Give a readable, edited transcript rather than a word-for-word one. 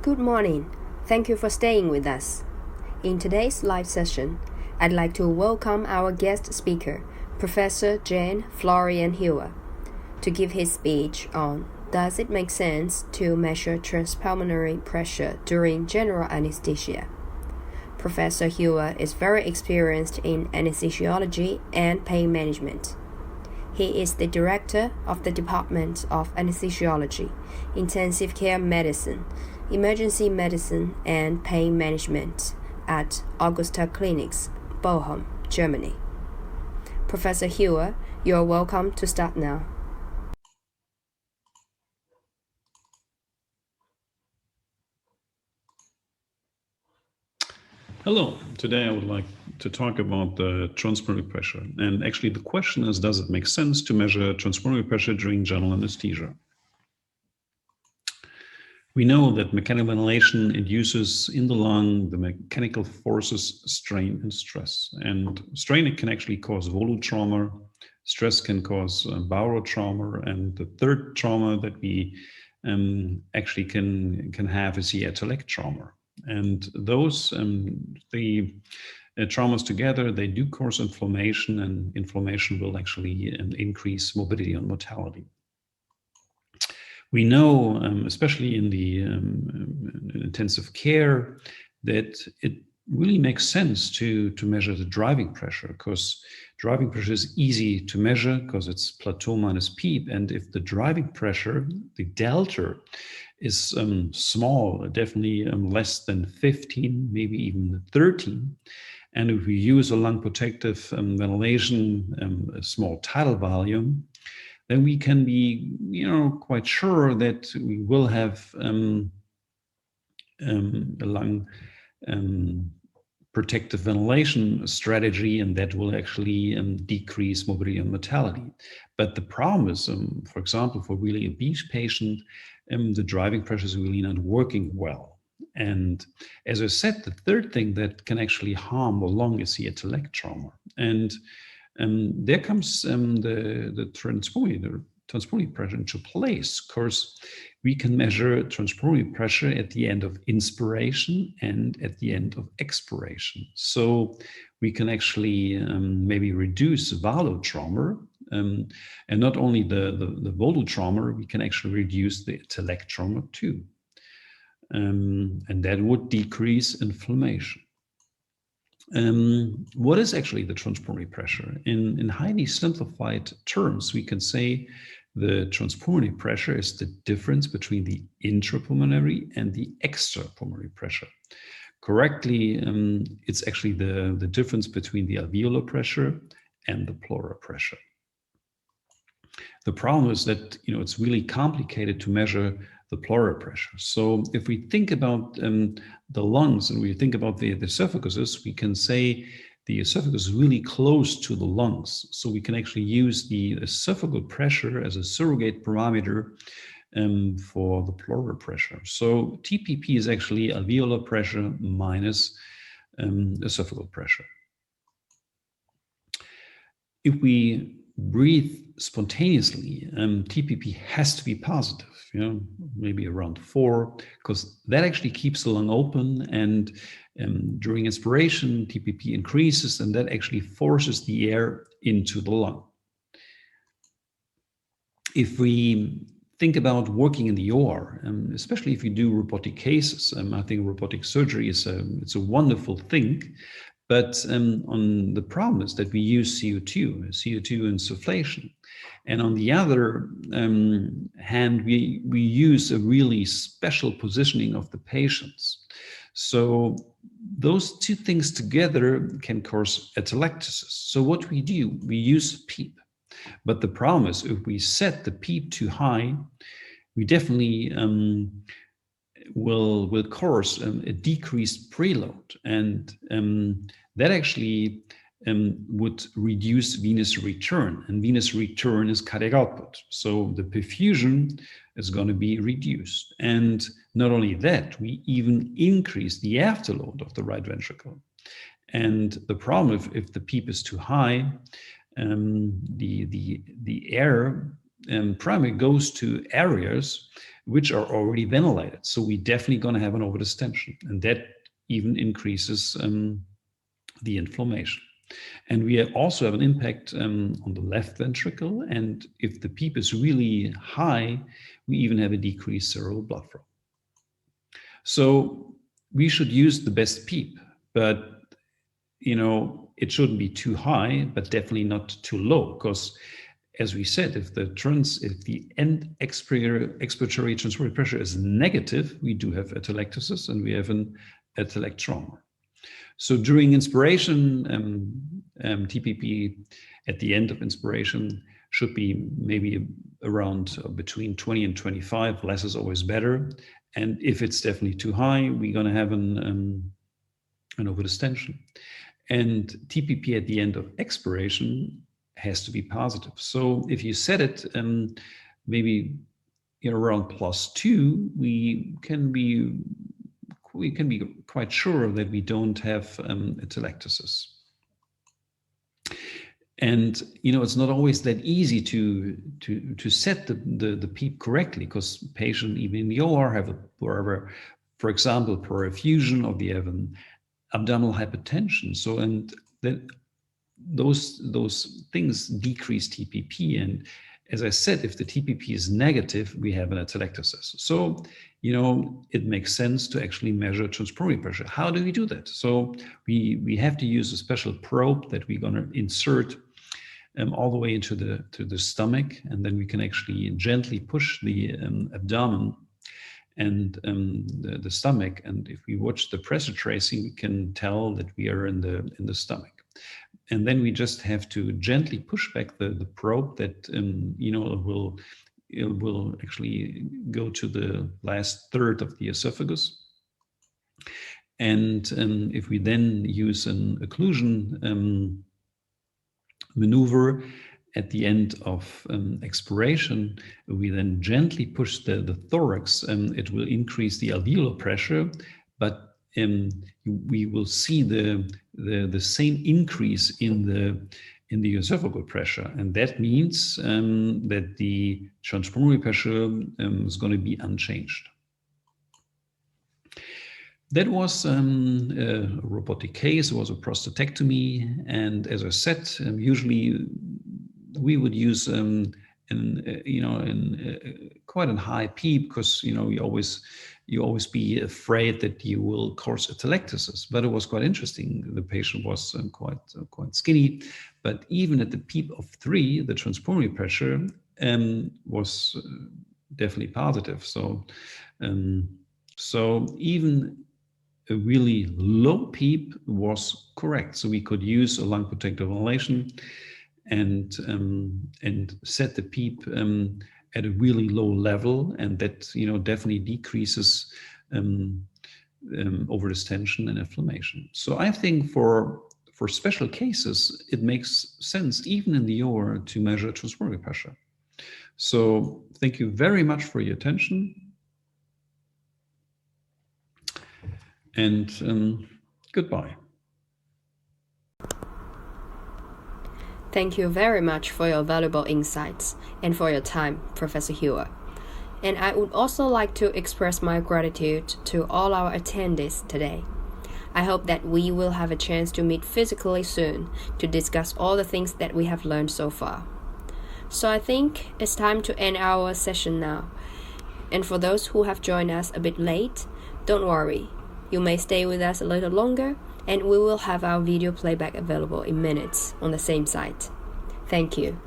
Good morning. Thank you for staying with us. In today's live session, I'd like to welcome our guest speaker, Professor Jan-Florian Heuer, to give his speech on Does it make sense to measure transpulmonary pressure during general anesthesia? Professor Heuer is very experienced in anesthesiology and pain management. He is the director of the Department of Anesthesiology, Intensive Care Medicine, Emergency Medicine, and Pain Management at Augusta Clinics, Bochum, Germany. Professor Heuer, you are welcome to start now. Hello, today I would like to talk about the transpulmonary pressure. And actually the question is, does it make sense to measure transpulmonary pressure during general anesthesia? We know that mechanical ventilation induces in the lung the mechanical forces strain and stress. And strain can actually cause volume trauma, stress can cause barotrauma, and the third trauma that we actually can have is the atelectasis trauma. And those the traumas together, they do cause inflammation, and inflammation will actually increase morbidity and mortality. We know, especially in the intensive care, that it really makes sense to measure the driving pressure, because driving pressure is easy to measure because it's plateau minus peep. And if the driving pressure, the delta, is small, definitely less than 15, maybe even 13. And if we use a lung protective ventilation, a small tidal volume, then we can be, quite sure that we will have a lung protective ventilation strategy, and that will actually decrease morbidity and mortality. But the problem is, for example, for really obese patient, the driving pressure is really not working well. And as I said, the third thing that can actually harm the lung is the atelectasis trauma. And there comes the transpulmonary pressure into place. Of course, we can measure transpulmonary pressure at the end of inspiration and at the end of expiration. So we can actually maybe reduce valotrauma, and not only the valotrauma, we can actually reduce the atelectasis trauma too. And that would decrease inflammation. What is actually the transpulmonary pressure? In highly simplified terms, we can say the transpulmonary pressure is the difference between the intrapulmonary and the extrapulmonary pressure. Correctly, it's actually the difference between the alveolar pressure and the pleural pressure. The problem is that it's really complicated to measure the pleural pressure. So if we think about the lungs and we think about the esophagus, we can say the esophagus is really close to the lungs. So we can actually use the esophageal pressure as a surrogate parameter for the pleural pressure. So TPP is actually alveolar pressure minus esophageal pressure. If we breathe spontaneously, TPP has to be positive, maybe around 4, because that actually keeps the lung open. And during inspiration, TPP increases, and that actually forces the air into the lung. If we think about working in the OR, especially if you do robotic cases, I think robotic surgery is it's a wonderful thing. But on the problem is that we use CO2 insufflation. And on the other hand, we use a really special positioning of the patients. So those two things together can cause atelectasis. So what we do, we use PEEP. But the problem is, if we set the PEEP too high, we definitely will cause a decreased preload, and that actually would reduce venous return, and venous return is cardiac output. So the perfusion is going to be reduced. And not only that, we even increase the afterload of the right ventricle. And the problem, if the PEEP is too high, the air primary goes to areas which are already ventilated. So we're definitely going to have an overdistension, and that even increases the inflammation. And we also have an impact on the left ventricle. And if the PEEP is really high, we even have a decreased cerebral blood flow. So we should use the best PEEP, but it shouldn't be too high, but definitely not too low, because as we said, if the end expiratory transpulmonary pressure is negative, we do have atelectasis and we have an atelectrauma. So during inspiration, TPP at the end of inspiration should be maybe around between 20 and 25. Less is always better. And if it's definitely too high, we're going to have an overdistension. And TPP at the end of expiration has to be positive. So if you set it maybe around +2, we can be quite sure that we don't have atelectasis. And it's not always that easy to set the PEEP correctly, because patients even in the OR have for example, perfusion, or they have an abdominal hypertension. So and then those things decrease TPP. And as I said, if the TPP is negative, we have an atelectasis. So it makes sense to actually measure transpulmonary pressure. How do we do that? So we have to use a special probe that we're going to insert all the way into the stomach, and then we can actually gently push the abdomen and the stomach. And if we watch the pressure tracing, we can tell that we are in the stomach. And then we just have to gently push back the probe that it will actually go to the last third of the esophagus. And if we then use an occlusion maneuver at the end of expiration, we then gently push the thorax, and it will increase the alveolar pressure, but we will see the same increase in the esophageal pressure, and that means that the transpulmonary pressure is going to be unchanged. That was a robotic case. It was a prostatectomy, and as I said, usually we would use quite a high PEEP, because you always be afraid that you will cause atelectasis. But it was quite interesting. The patient was quite skinny, but even at the PEEP of 3, the transpulmonary pressure was definitely positive. So even a really low PEEP was correct. So we could use a lung protective ventilation and set the PEEP at a really low level, and that definitely decreases overdistension and inflammation. So I think for special cases, it makes sense even in the OR to measure transpulmonary pressure. So thank you very much for your attention, and goodbye. Thank you very much for your valuable insights and for your time, Professor Heuer. And I would also like to express my gratitude to all our attendees today. I hope that we will have a chance to meet physically soon to discuss all the things that we have learned so far. So I think it's time to end our session now. And for those who have joined us a bit late, don't worry. You may stay with us a little longer, and we will have our video playback available in minutes on the same site. Thank you.